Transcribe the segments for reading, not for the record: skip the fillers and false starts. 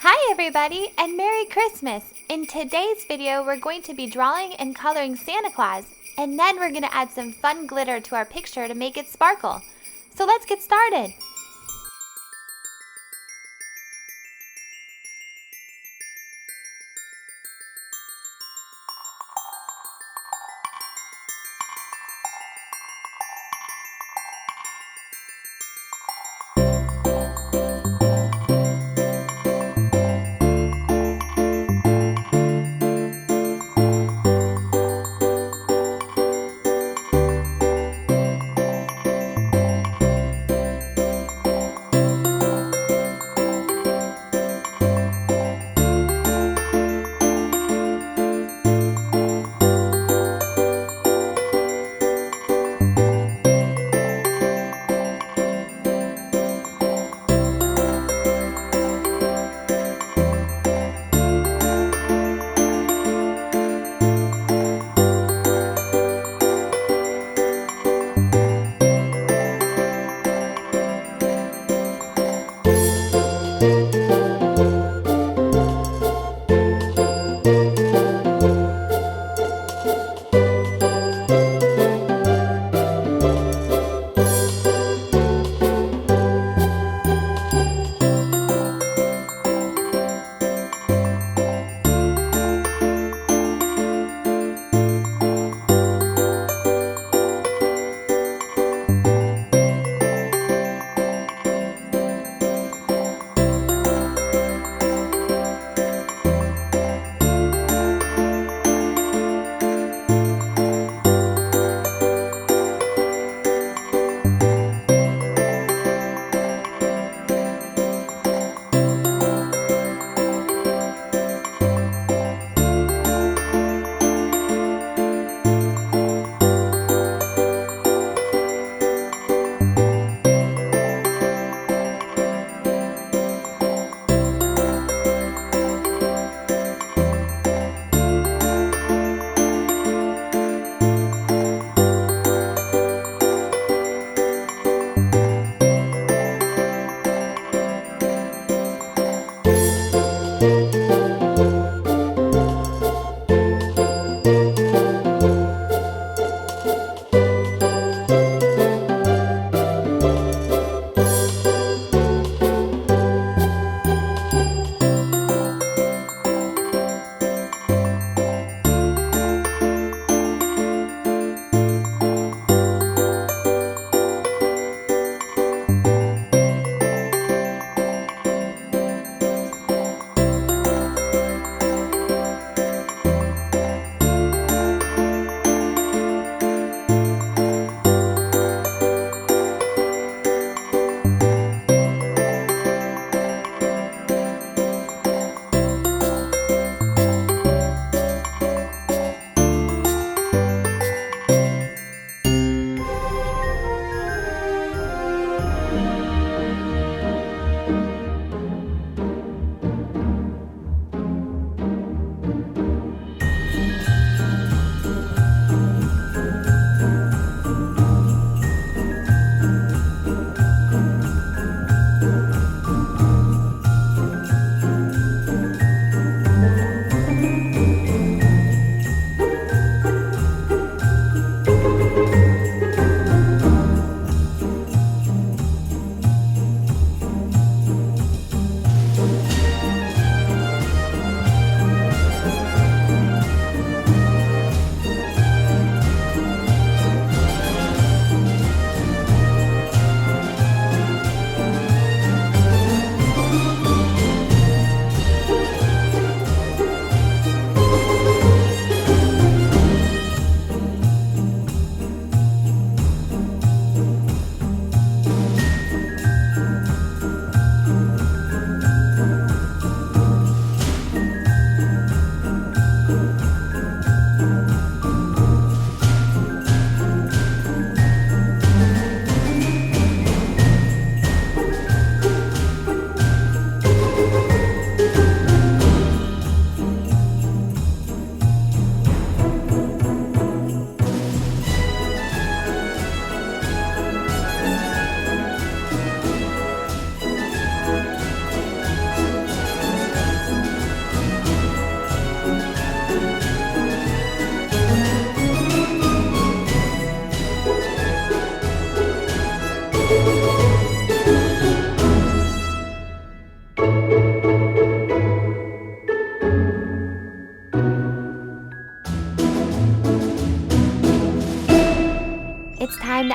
Hi everybody and Merry Christmas! In today's video we're going to be drawing and coloring Santa Claus, and then we're going to add some fun glitter to our picture to make it sparkle. So let's get started!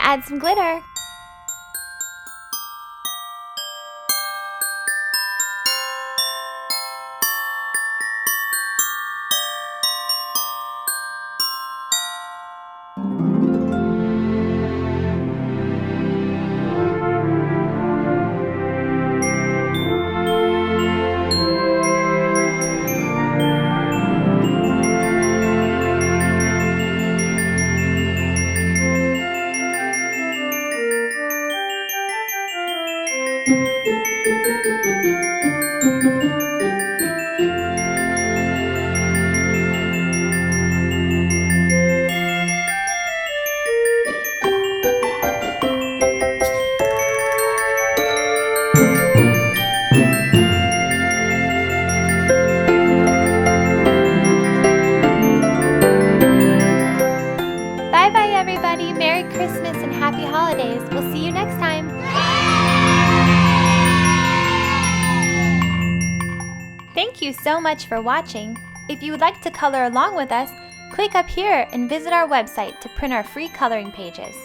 add some glitter. Bye-bye, everybody. Merry Christmas and Happy Holidays. We'll see you next time. Thank you so much for watching. If you would like to color along with us, click up here and visit our website to print our free coloring pages.